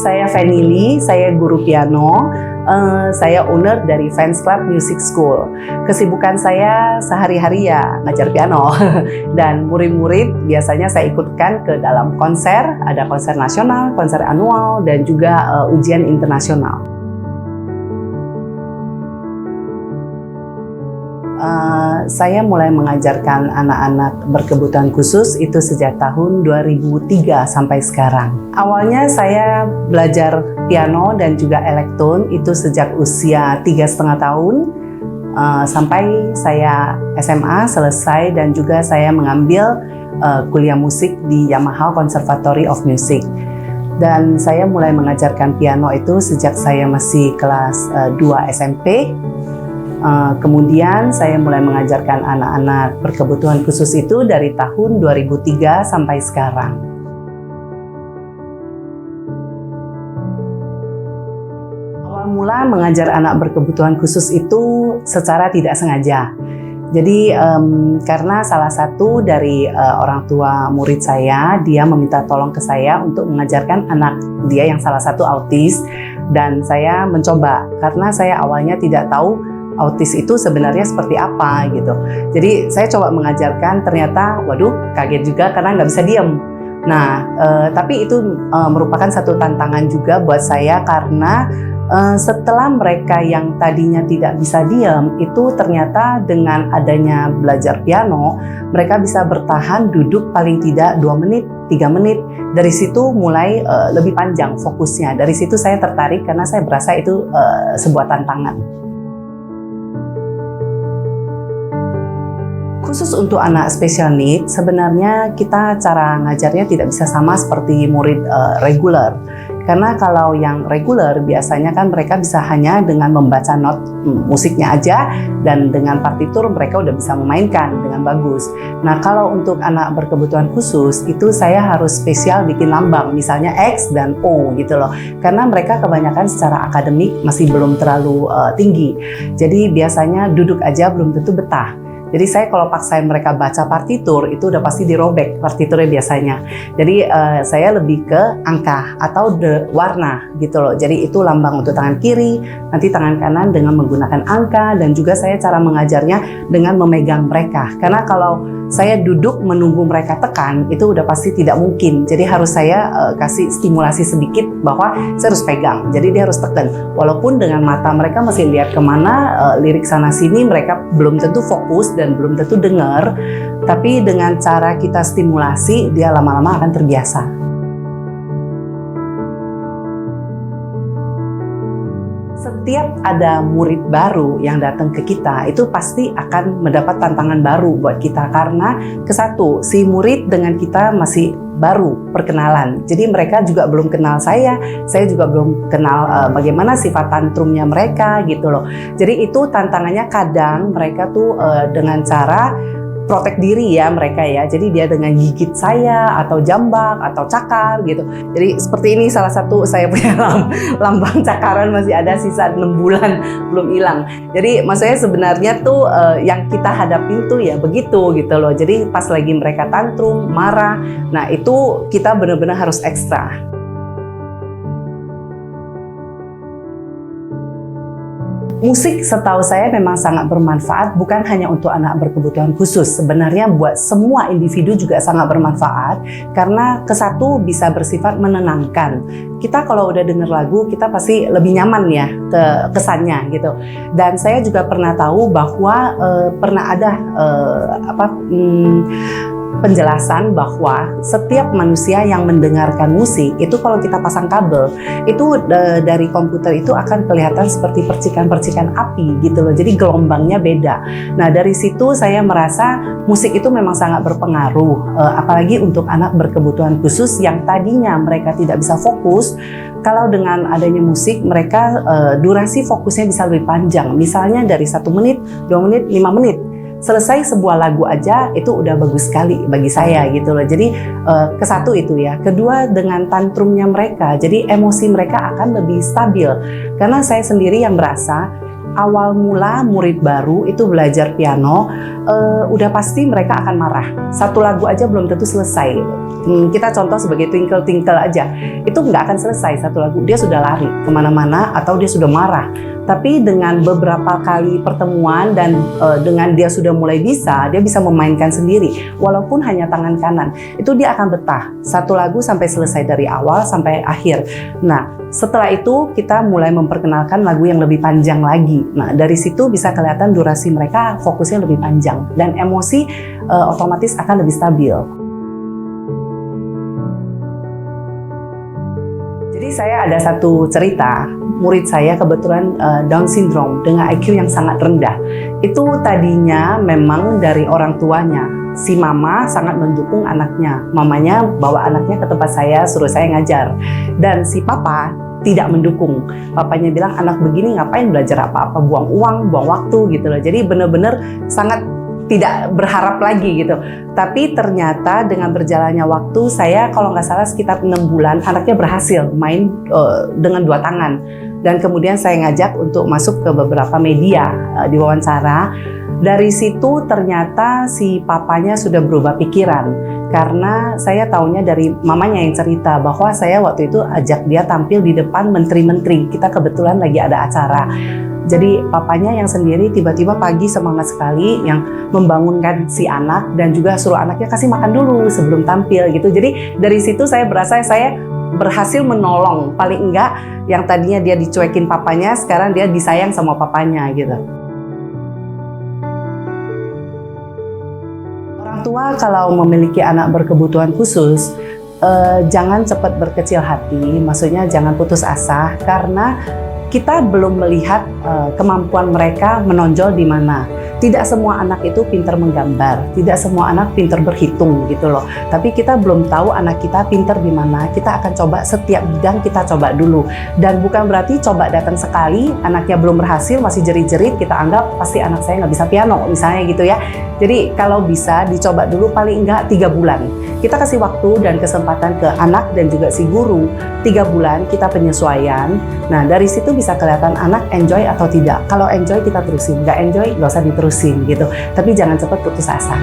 saya Fenili, saya guru piano. Saya owner dari Fans Club Music School. Kesibukan saya sehari-hari ya ngajar piano. Dan murid-murid biasanya saya ikutkan ke dalam konser, ada konser nasional, konser annual, dan juga ujian internasional. Saya mulai mengajarkan anak-anak berkebutuhan khusus itu sejak tahun 2003 sampai sekarang. Awalnya saya belajar piano dan juga elektron itu sejak usia 3,5 tahun sampai saya SMA selesai, dan juga saya mengambil kuliah musik di Yamaha Conservatory of Music. Dan saya mulai mengajarkan piano itu sejak saya masih kelas 2 SMP. Kemudian saya mulai mengajarkan anak-anak berkebutuhan khusus itu dari tahun 2003 sampai sekarang. Awal mula mengajar anak berkebutuhan khusus itu secara tidak sengaja. Jadi karena salah satu dari orang tua murid saya, dia meminta tolong ke saya untuk mengajarkan anak dia yang salah satu autis, dan saya mencoba karena saya awalnya tidak tahu autis itu sebenarnya seperti apa gitu. Jadi saya coba mengajarkan, ternyata waduh kaget juga karena nggak bisa diam. Nah tapi itu merupakan satu tantangan juga buat saya, karena setelah mereka yang tadinya tidak bisa diam itu ternyata dengan adanya belajar piano mereka bisa bertahan duduk paling tidak 2 menit, 3 menit. Dari situ mulai lebih panjang fokusnya. Dari situ saya tertarik karena saya berasa itu sebuah tantangan. Khusus untuk anak special need, sebenarnya kita cara ngajarnya tidak bisa sama seperti murid reguler. Karena kalau yang reguler biasanya kan mereka bisa hanya dengan membaca not musiknya aja, dan dengan partitur mereka udah bisa memainkan dengan bagus. Nah kalau untuk anak berkebutuhan khusus itu saya harus spesial bikin lambang, misalnya X dan O gitu loh. Karena mereka kebanyakan secara akademik masih belum terlalu tinggi. Jadi biasanya duduk aja belum tentu betah. Jadi saya kalau paksain mereka baca partitur itu udah pasti dirobek partiturnya biasanya. Jadi saya lebih ke angka atau warna gitu loh. Jadi itu lambang untuk tangan kiri, nanti tangan kanan dengan menggunakan angka, dan juga saya cara mengajarnya dengan memegang mereka. Karena kalau saya duduk menunggu mereka tekan itu udah pasti tidak mungkin. Jadi harus saya kasih stimulasi sedikit bahwa saya harus pegang. Jadi dia harus tekan. Walaupun dengan mata mereka masih lihat kemana, lirik sana sini, mereka belum tentu fokus dan belum tentu dengar, tapi dengan cara kita stimulasi dia lama-lama akan terbiasa. Setiap ada murid baru yang datang ke kita itu pasti akan mendapat tantangan baru buat kita, karena kesatu si murid dengan kita masih baru perkenalan, jadi mereka juga belum kenal saya juga belum kenal bagaimana sifat tantrumnya mereka gitu loh. Jadi itu tantangannya, kadang mereka tuh dengan cara protek diri ya mereka ya, jadi dia dengan gigit saya atau jambak atau cakar gitu. Jadi seperti ini salah satu saya punya lambang cakaran masih ada sisa 6 bulan belum hilang. Jadi maksudnya sebenarnya tuh yang kita hadapin tuh ya begitu gitu loh. Jadi pas lagi mereka tantrum, marah, nah itu kita benar-benar harus ekstra. Musik setahu saya memang sangat bermanfaat, bukan hanya untuk anak berkebutuhan khusus. Sebenarnya buat semua individu juga sangat bermanfaat, karena kesatu bisa bersifat menenangkan. Kita kalau udah denger lagu, kita pasti lebih nyaman ya kesannya gitu. Dan saya juga pernah tahu bahwa pernah ada penjelasan bahwa setiap manusia yang mendengarkan musik itu kalau kita pasang kabel itu dari komputer itu akan kelihatan seperti percikan-percikan api gitu loh. Jadi gelombangnya beda. Nah dari situ saya merasa musik itu memang sangat berpengaruh, apalagi untuk anak berkebutuhan khusus yang tadinya mereka tidak bisa fokus. Kalau dengan adanya musik mereka durasi fokusnya bisa lebih panjang. Misalnya dari 1 menit, 2 menit, 5 menit. Selesai sebuah lagu aja itu udah bagus sekali bagi saya gitu loh. Jadi kesatu itu ya. Kedua dengan tantrumnya mereka, jadi emosi mereka akan lebih stabil. Karena saya sendiri yang merasa awal mula murid baru itu belajar piano, udah pasti mereka akan marah. Satu lagu aja belum tentu selesai. Kita contoh sebagai Twinkle Twinkle aja, itu nggak akan selesai satu lagu, dia sudah lari kemana-mana atau dia sudah marah. Tapi dengan beberapa kali pertemuan dan dengan dia sudah mulai dia bisa memainkan sendiri, walaupun hanya tangan kanan, itu dia akan betah satu lagu sampai selesai dari awal sampai akhir. Nah, setelah itu kita mulai memperkenalkan lagu yang lebih panjang lagi. Nah, dari situ bisa kelihatan durasi mereka fokusnya lebih panjang dan emosi otomatis akan lebih stabil. Jadi saya ada satu cerita, murid saya kebetulan Down syndrome dengan IQ yang sangat rendah. Itu tadinya memang dari orang tuanya. Si mama sangat mendukung anaknya. Mamanya bawa anaknya ke tempat saya, suruh saya ngajar. Dan si papa tidak mendukung. Papanya bilang, anak begini ngapain belajar apa-apa, buang uang, buang waktu gitu loh. Jadi benar-benar sangat tidak berharap lagi gitu. Tapi ternyata dengan berjalannya waktu, saya kalau nggak salah sekitar 6 bulan, anaknya berhasil main dengan 2 tangan. Dan kemudian saya ngajak untuk masuk ke beberapa media, diwawancara. Dari situ ternyata si papanya sudah berubah pikiran. Karena saya taunya dari mamanya yang cerita bahwa saya waktu itu ajak dia tampil di depan menteri-menteri. Kita kebetulan lagi ada acara. Jadi papanya yang sendiri tiba-tiba pagi semangat sekali yang membangunkan si anak dan juga suruh anaknya kasih makan dulu sebelum tampil gitu. Jadi dari situ saya berasa saya berhasil menolong, paling enggak yang tadinya dia dicuekin papanya, sekarang dia disayang sama papanya gitu. Orang tua kalau memiliki anak berkebutuhan khusus, jangan cepat berkecil hati, maksudnya jangan putus asa karena kita belum melihat kemampuan mereka menonjol di mana. Tidak semua anak itu pintar menggambar, tidak semua anak pintar berhitung gitu loh. Tapi kita belum tahu anak kita pintar di mana. Kita akan coba setiap bidang, kita coba dulu. Dan bukan berarti coba datang sekali, anaknya belum berhasil, masih jerit-jerit, kita anggap pasti anak saya nggak bisa piano, misalnya gitu ya. Jadi kalau bisa dicoba dulu paling enggak 3 bulan. Kita kasih waktu dan kesempatan ke anak dan juga si guru. 3 bulan kita penyesuaian. Nah dari situ bisa kelihatan anak enjoy atau tidak. Kalau enjoy kita terusin, nggak enjoy nggak usah diterusin gitu. Tapi jangan cepat putus asa.